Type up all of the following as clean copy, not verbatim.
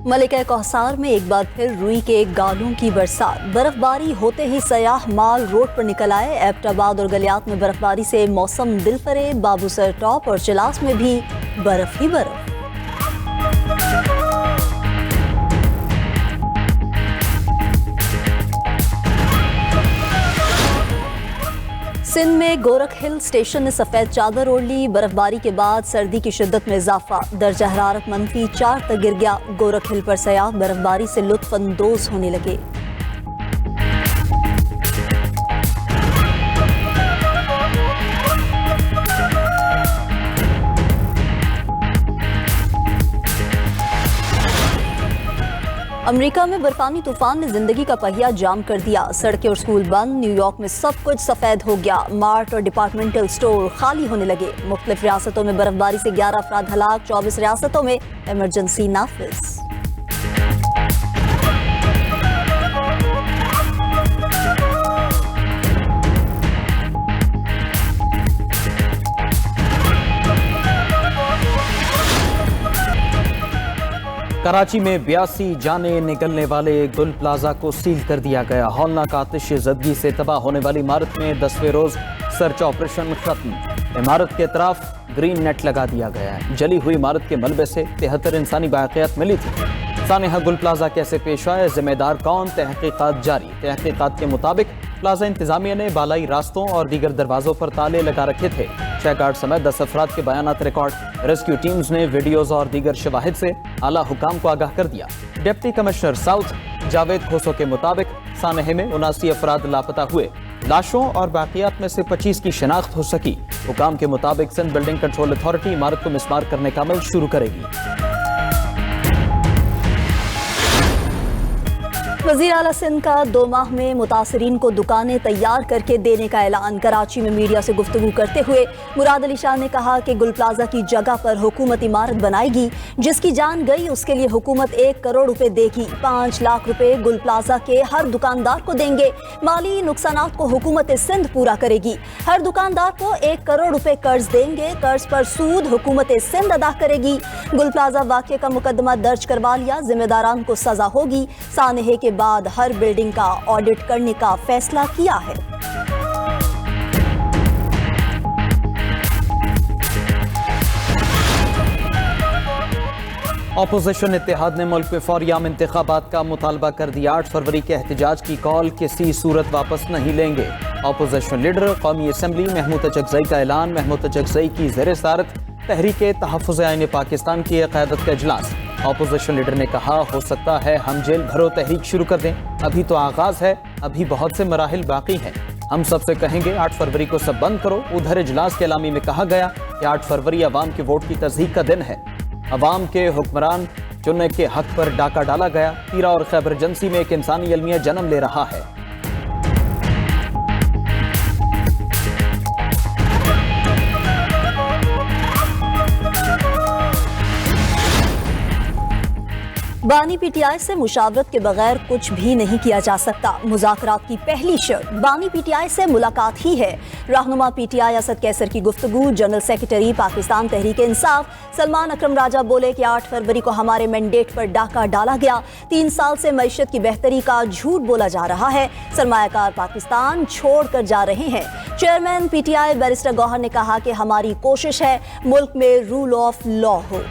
मलिका कोहसार में एक बार फिर रुई के गालों की बरसात। बर्फबारी होते ही सयाह माल रोड पर निकल आए। एबटाबाद और गलियात में बर्फबारी से मौसम दिलफरेब। बाबूसर टॉप और चिलास में भी बर्फ ही बर्फ। सिंध में गोरख हिल स्टेशन ने सफेद चादर ओढ़ ली। बर्फबारी के बाद सर्दी की शिद्दत में इजाफा। दर्जा हरारत -4 तक गिर गया। गोरख हिल पर सयाह बर्फबारी से लुत्फ अंदोज होने लगे। अमेरिका में बर्फानी तूफान ने जिंदगी का पहिया जाम कर दिया। सड़कें और स्कूल बंद। न्यूयॉर्क में सब कुछ सफेद हो गया। मार्ट और डिपार्टमेंटल स्टोर खाली होने लगे। मुख्तलिफ रियासतों में बर्फबारी से 11 अफराद हलाक। 24 रियासतों में इमरजेंसी नाफिज। कराची में 82 जाने निकलने वाले गुल प्लाजा को सील कर दिया गया। हौलनाक आतिश ज़दगी से तबाह होने वाली इमारत में 10वें रोज सर्च ऑपरेशन खत्म। इमारत के तरफ ग्रीन नेट लगा दिया गया है। जली हुई इमारत के मलबे से 73 इंसानी बाक़ियात मिली थी। सानिहा गुल प्लाजा कैसे पेश आए, जिम्मेदार कौन, तहकीकात जारी। तहकीकात के मुताबिक प्लाजा इंतजामिया ने बालाई रास्तों और दीगर दरवाजों पर ताले लगा रखे थे। 6 गार्ड समेत 10 अफराद के बयानात रिकॉर्ड। रेस्क्यू टीम्स ने वीडियोज और दीगर शवाहिद से आला हुकाम को आगाह कर दिया। डिप्टी कमिश्नर साउथ जावेद खोसो के मुताबिक सानहे में 79 अफराद लापता हुए। लाशों और बाकियात में से 25 की शिनाख्त हो सकी। हुकाम के मुताबिक सिंध बिल्डिंग कंट्रोल अथॉरिटी इमारत को मिसमार करने का अमल शुरू करेगी। वज़ीर आला सिंध का 2 माह में मुतासरीन को दुकानें तैयार करके देने का ऐलान। कराची में मीडिया से गुफ्तगू करते हुए मुराद अली शाह ने कहा कि गुल प्लाजा की जगह पर हुकूमत इमारत बनाएगी। जिसकी जान गई उसके लिए हुकूमत 1 करोड़ रुपए देगी। 5 लाख रुपए गुल प्लाजा के हर दुकानदार को देंगे। माली नुकसानात को हुकूमत सिंध पूरा करेगी। हर दुकानदार को 1 करोड़ रुपए कर्ज देंगे। कर्ज पर सूद हुकूमत सिंध अदा करेगी। गुल प्लाजा वाक़े का मुकदमा दर्ज करवा लिया। जिम्मेदारान को सजा होगी। सानहे के बाद हर बिल्डिंग का ऑडिट करने का फैसला किया है। अपोजिशन इत्तेहाद ने मुल्क में फौरी आम इंतखाबात का मुतालबा कर दिया। 8 फरवरी के एहतजाज की कॉल किसी सूरत वापस नहीं लेंगे। अपोजिशन लीडर कौमी असम्बली महमूद अचकज़ई का ऐलान। महमूद अचकज़ई की ज़ेरे सदारत तहरीके तहफ़्फ़ुज़ आईन पाकिस्तान की क़यादत का इजलास। अपोजिशन लीडर ने कहा, हो सकता है हम जेल भरो तहरीक शुरू कर दें। अभी तो आगाज है, अभी बहुत से मराहिल बाकी हैं। हम सबसे कहेंगे 8 फरवरी को सब बंद करो। उधर इजलास के एलामी में कहा गया कि 8 फरवरी अवाम के वोट की तस्दीक का दिन है। अवाम के हुक्मरान चुनने के हक पर डाका डाला गया। पीरा और खैबर एजेंसी में एक इंसानी अलमिया जन्म ले रहा है। बानी पीटीआई से मुशावरत के बगैर कुछ भी नहीं किया जा सकता। मुज़ाकरात की पहली शर्त बानी पीटीआई से मुलाकात ही है। रहनुमा पीटीआई असद कैसर की गुफ्तगू। जनरल सेक्रेटरी पाकिस्तान तहरीक इंसाफ सलमान अकरम राजा बोले कि 8 फरवरी को हमारे मैंडेट पर डाका डाला गया। 3 साल से मईशत की बेहतरी का झूठ बोला जा रहा है। सरमायाकार पाकिस्तान छोड़ कर जा रहे हैं। चेयरमैन पीटीआई बैरिस्टर गौहर ने कहा कि हमारी कोशिश है मुल्क में रूल ऑफ लॉ हो।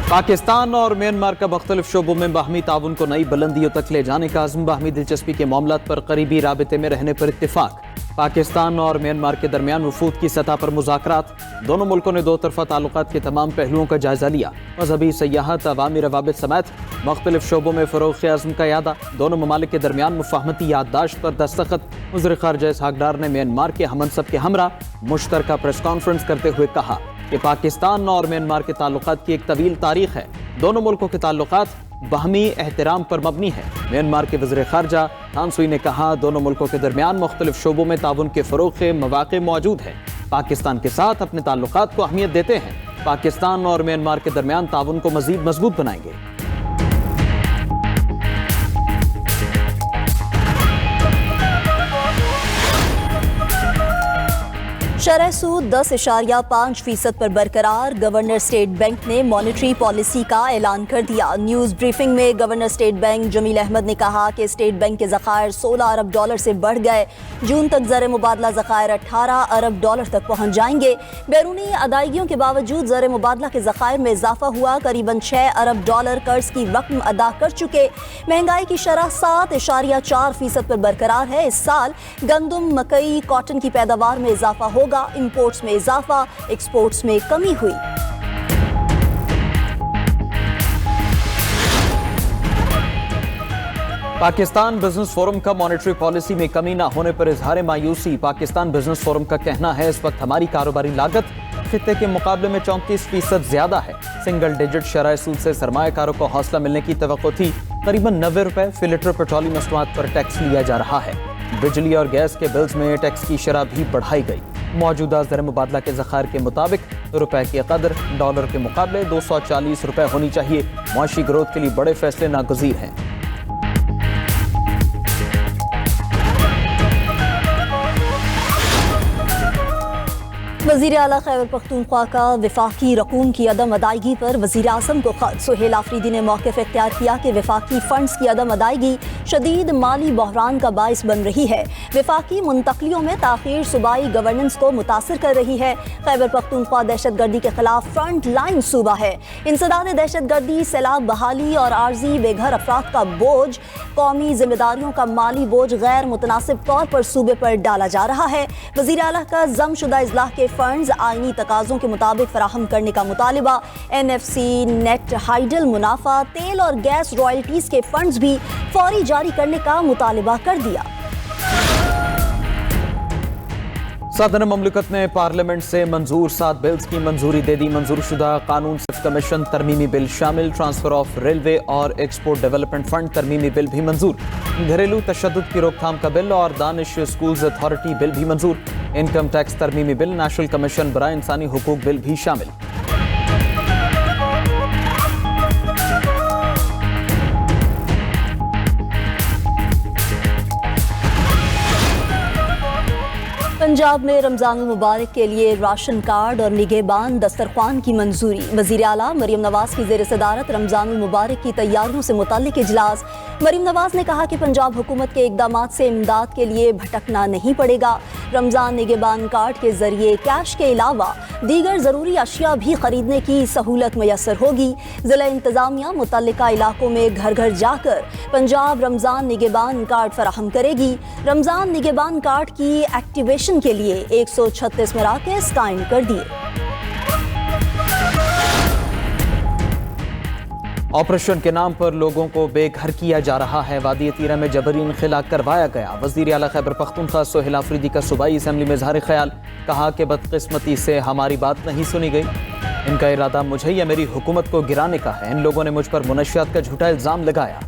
पाकिस्तान और म्यांमार का मुख्तलिफ शोबों में बाहमी ताउन को नई बुलंदियों तक ले जाने का अज़्म। बाहमी दिलचस्पी के मामलात पर करीबी राबिते में रहने पर इत्तिफाक। पाकिस्तान और म्यांमार के दरमियान वफूद की सतह पर मुज़ाकरात। दोनों मुल्कों ने 2 तरफ़ा ताल्लुकात के तमाम पहलुओं का जायजा लिया। मजहबी सयाहत, अवामी रवाबित समेत मुख्तलिफ शोबों में फ़रोग़ अज़्म का यादा। दोनों ममालिक के दरमियान मुफ़ाहमती याददाश्त पर दस्तखत। वज़ीर ख़ारिजा इसहाक़ डार ने म्यांमार के हमनसब के हमरा मुश्तरका प्रेस कॉन्फ्रेंस करते हुए कहा कि पाकिस्तान और म्यांमार के ताल्लुकात की एक तवील तारीख है। दोनों मुल्कों के ताल्लुकात बाहमी एहतराम पर मबनी है। म्यांमार के वज़ीर ख़ारिजा तान सुई ने कहा, दोनों मुल्कों के दरमियान मुख्तलिफ शोबों में ताउन के फ़रोग़ के मौक़े मौजूद हैं। पाकिस्तान के साथ अपने ताल्लुकात को अहमियत देते हैं। पाकिस्तान और म्यांमार के दरमियान ताउन को मज़ीद मजबूत बनाएंगे। शरह सूद 10.5% पर बरकरार। गवर्नर स्टेट बैंक ने मॉनेटरी पॉलिसी का ऐलान कर दिया। न्यूज़ ब्रीफिंग में governor State Bank Jameel Ahmed ने कहा कि स्टेट बैंक के ज़खायर $16 अरब से बढ़ गए। जून तक ज़र मुबादला ज़खायर $18 अरब तक पहुँच जाएंगे। बैरूनी अदायगियों के बावजूद ज़र मुबादला के ज़खायर में इजाफा हुआ। करीबन $6 अरब कर्ज की रकम अदा कर चुके। महंगाई की शरह 7.4% पर बरकरार है। इस साल गंदम, मकई, कॉटन की पैदावार में इजाफा होगा। इंपोर्ट्स में इजाफा, एक्सपोर्ट्स में कमी हुई। पाकिस्तान बिजनेस फोरम का मॉनेटरी पॉलिसी में कमी न होने पर इजहार मायूसी। पाकिस्तान बिजनेस फोरम का कहना है इस वक्त हमारी कारोबारी लागत खित्ते के मुकाबले में 34% ज्यादा है। सिंगल डिजिट शरह सूद से सरमायाकारों को हौसला मिलने की तवक्को थी। करीबन 90 रुपए फी लीटर पेट्रोलियम मसनूआत पर टैक्स लिया जा रहा है। बिजली और गैस के बिल्स में टैक्स की शरह भी बढ़ाई गई। मौजूदा ज़र मुबादला के ज़खायर के मुताबिक रुपए की कदर डॉलर के मुकाबले 240 रुपए होनी चाहिए। मुआशी ग्रोथ के लिए बड़े फैसले नागुज़ीर हैं। वज़ीर आला खैबर पख्तूनख्वा का वफाकी रकूम की अदम अदायगी पर वज़ीर आज़म को ख़त। सुहेल आफरीदी ने मौक़िफ़ इख्तियार किया कि वफाकी फ़ंड्स की अदम अदायगी शदीद माली बहरान का बाइस बन रही है। वफाकी मुंतकलियों में ताख़ीर सूबाई गवर्नेंस को मुतासर कर रही है। खैबर पख्तूनख्वा दहशत गर्दी के खिलाफ फ्रंट लाइन सूबा है। इंसदाद दहशत गर्दी, सैलाब बहाली और आर्जी बेघर अफराद का बोझ, कौमी जिम्मेदारियों का माली बोझ गैर मुतनासिब तौर पर सूबे पर डाला जा रहा है। वज़ीर आला का ज़मशुदा इज़लाह के फंड्स आईनी तकाज़ों के मुताबिक फराहम करने का मुतालिबा। NFC, नेट हाइडल मुनाफा, तेल और गैस रॉयल्टीज के फंड्स भी फौरी जारी करने का मुतालिबा कर दिया। सदर ममलकत ने पार्लियामेंट से मंजूर 7 बिल्स की मंजूरी दे दी। मंजूर शुदा कानून सिर्फ कमीशन तरमीमी बिल शामिल। ट्रांसफर ऑफ रेलवे और एक्सपोर्ट डेवलपमेंट फंड तरमीमी बिल भी मंजूर। घरेलू तशद्दुद की रोकथाम का बिल और दानिश स्कूल्स अथॉरिटी बिल भी मंजूर। इनकम टैक्स तरमीमी बिल, नेशनल कमीशन बराए इंसानी हुकूक बिल भी शामिल। पंजाब में रमजान मुबारक के लिए राशन कार्ड और निगहबान दस्तरख्वान की मंजूरी। वज़ीर आला मरीम नवाज की ज़ेर सदारत रमजान मुबारक की तैयारियों से मुताल्लिक इजलास। मरीम नवाज ने कहा कि पंजाब हुकूमत के इक़दामात से इमदाद के लिए भटकना नहीं पड़ेगा। रमजान निगहबान कार्ड के जरिए कैश के अलावा दीगर ज़रूरी अशिया भी खरीदने की सहूलत मैसर होगी। ज़िला इंतज़ामिया मुतल्लिका इलाकों में घर घर जाकर पंजाब रमजान निगहबान कार्ड फराहम करेगी। रमजान निगहबान कार्ड की एक्टिवेशन के लिए 136 मराकज़ कायम कर दिए। ऑपरेशन के नाम पर लोगों को बेघर किया जा रहा है। वादी तीरा में जबरी इनखला करवाया गया। वज़ीर आला खैबर पख्तूनख्वा सुहेल आफरीदी का सूबाई असेंबली में इज़हार ख्याल। कहा कि बदकिस्मती से हमारी बात नहीं सुनी गई। इनका इरादा मुझे या मेरी हुकूमत को गिराने का है। इन लोगों ने मुझ पर मुनशियात का झूठा इल्ज़ाम लगाया।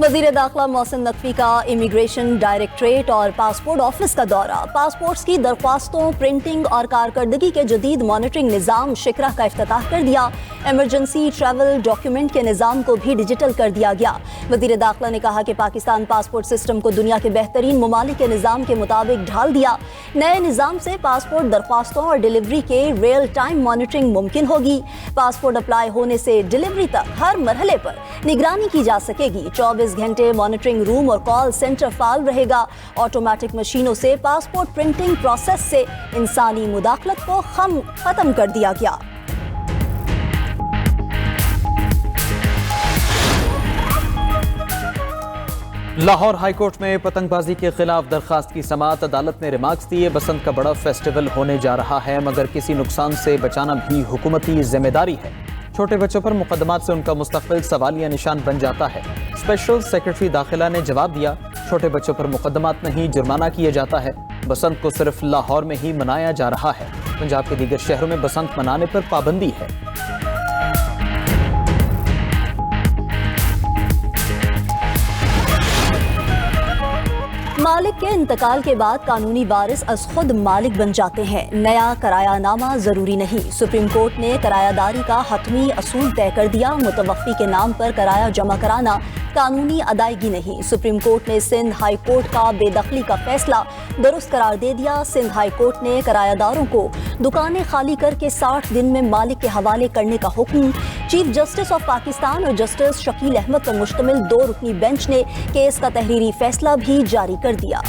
वज़ीर दाखिला मोहसिन नकवी का इमिग्रेशन डायरेक्टरेट और पासपोर्ट ऑफिस का दौरा। पासपोर्ट्स की दरख्वास्तों, प्रिंटिंग और कारकर्दगी के जदीद मॉनिटरिंग निज़ाम शिकरा का इफ्तिताह कर दिया। एमरजेंसी ट्रैवल डॉक्यूमेंट के निज़ाम को भी डिजिटल कर दिया गया। वज़ीर दाखिला ने कहा कि पाकिस्तान पासपोर्ट सिस्टम को दुनिया के बेहतरीन ममालिक के निज़ाम के मुताबिक ढाल दिया। नए निज़ाम से पासपोर्ट दरख्वास्तों और डिलीवरी के रियल टाइम मॉनिटरिंग मुमकिन होगी। पासपोर्ट अप्लाई होने से डिलीवरी तक हर मरहले पर निगरानी की जा सकेगी। 24 घंटे मॉनिटरिंग रूम और कॉल सेंटर फाल रहेगा। ऑटोमेटिक मशीनों से पासपोर्ट प्रिंटिंग प्रोसेस से इंसानी मुदाखलत को खत्म कर दिया गया। लाहौर हाईकोर्ट में पतंगबाजी के खिलाफ दरखास्त की समाअत। अदालत ने रिमार्क्स दिए, बसंत का बड़ा फेस्टिवल होने जा रहा है मगर किसी नुकसान से बचाना भी हुकूमती जिम्मेदारी है। छोटे बच्चों पर मुकदमात से उनका मुस्तकबिल सवालिया निशान बन जाता है। स्पेशल सेक्रेटरी दाखिला ने जवाब दिया, छोटे बच्चों पर मुकदमात नहीं जुर्माना किया जाता है। बसंत को सिर्फ लाहौर में ही मनाया जा रहा है। पंजाब के दीगर शहरों में बसंत मनाने पर पाबंदी है। मालिक کے انتقال کے بعد قانونی وارث از خود مالک بن جاتے ہیں، نیا کرایہ نامہ ضروری نہیں۔ سپریم کورٹ نے کرایہ داری کا حتمی اصول طے کر دیا، متوفی کے نام پر کرایہ جمع کرانا قانونی ادائیگی نہیں۔ سپریم کورٹ نے سندھ ہائی کورٹ کا بے دخلی کا فیصلہ درست قرار دے دیا۔ سندھ ہائی کورٹ نے کرایہ داروں کو دکانیں خالی کر کے 60 دن میں مالک کے حوالے کرنے کا حکم۔ چیف جسٹس آف پاکستان اور جسٹس شکیل احمد پر مشتمل 2 رکنی بینچ نے کیس کا تحریری فیصلہ بھی جاری کر دیا۔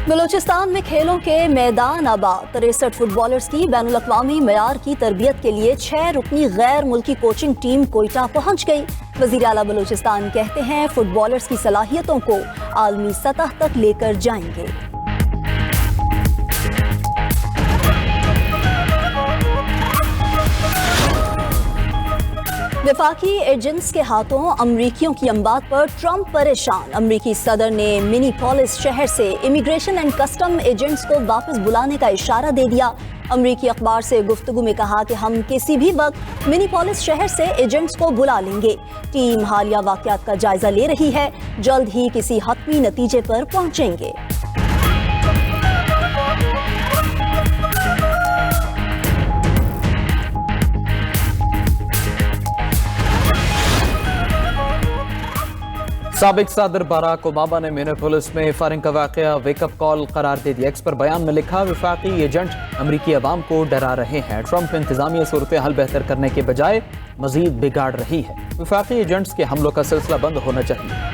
بلوچستان میں کھیلوں کے میدان آباد، 63 فٹ بالرز کی بین الاقوامی معیار کی تربیت کے لیے 6 رکنی غیر ملکی کوچنگ ٹیم کوئٹہ پہنچ گئی۔ وزیر اعلیٰ بلوچستان کہتے ہیں فٹ بالرز کی صلاحیتوں کو عالمی سطح تک لے کر جائیں گے۔ وفاقی ایجنٹس کے ہاتھوں امریکیوں کی اموات پر ٹرمپ پریشان۔ امریکی صدر نے منی پولس شہر سے امیگریشن اینڈ کسٹم ایجنٹس کو واپس بلانے کا اشارہ دے دیا۔ امریکی اخبار سے گفتگو میں کہا کہ ہم کسی بھی وقت منی پولس شہر سے ایجنٹس کو بلا لیں گے۔ ٹیم حالیہ واقعات کا جائزہ لے رہی ہے، جلد ہی کسی حتمی نتیجے پر پہنچیں گے۔ سابق صدر باراک اوباما نے منیاپولس میں فائرنگ کا واقعہ ویک اپ کال قرار دے دیا۔ ایکس پر بیان میں لکھا وفاقی ایجنٹ امریکی عوام کو ڈرا رہے ہیں، ٹرمپ انتظامیہ صورتحال بہتر کرنے کے بجائے مزید بگاڑ رہی ہے، وفاقی ایجنٹس کے حملوں کا سلسلہ بند ہونا چاہیے۔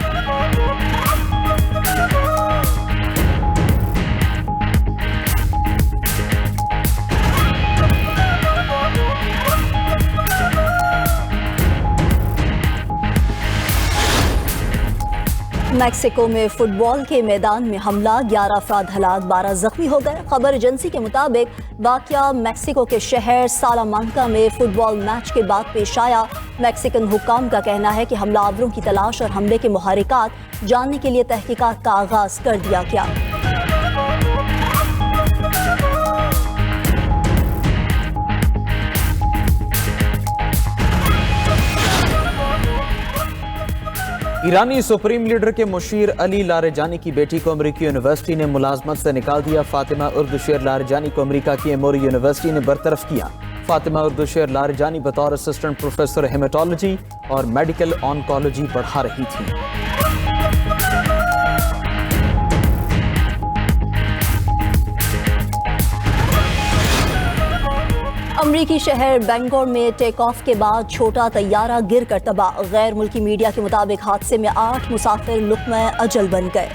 میکسیکو میں فٹ بال کے میدان میں حملہ، 11 افراد ہلاک، 12 زخمی ہو گئے۔ خبر ایجنسی کے مطابق واقعہ میکسیکو کے شہر سالامانکا میں فٹ بال میچ کے بعد پیش آیا۔ میکسیکن حکام کا کہنا ہے کہ حملہ آوروں کی تلاش اور حملے کے محرکات جاننے کے لیے تحقیقات کا آغاز کر دیا گیا۔ ایرانی سپریم لیڈر کے مشیر علی لاریجانی کی بیٹی کو امریکی یونیورسٹی نے ملازمت سے نکال دیا۔ فاطمہ اردشیر لاریجانی کو امریکہ کی ایموری یونیورسٹی نے برطرف کیا۔ فاطمہ اردشیر لاریجانی بطور اسسٹنٹ پروفیسر ہیمیٹالوجی اور میڈیکل آنکولوجی پڑھا رہی تھی۔ امریکی شہر بینگور میں ٹیک آف کے بعد چھوٹا طیارہ گر کر تباہ، غیر ملکی میڈیا کے مطابق حادثے میں 8 مسافر لقمہ اجل بن گئے۔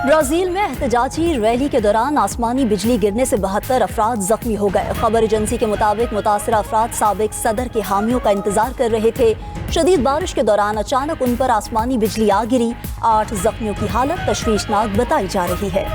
برازیل میں احتجاجی ریلی کے دوران آسمانی بجلی گرنے سے 72 افراد زخمی ہو گئے۔ خبر ایجنسی کے مطابق متاثرہ افراد سابق صدر کے حامیوں کا انتظار کر رہے تھے۔ شدید بارش کے دوران اچانک ان پر آسمانی بجلی آ گری۔ 8 زخمیوں کی حالت تشویشناک بتائی جا رہی ہے۔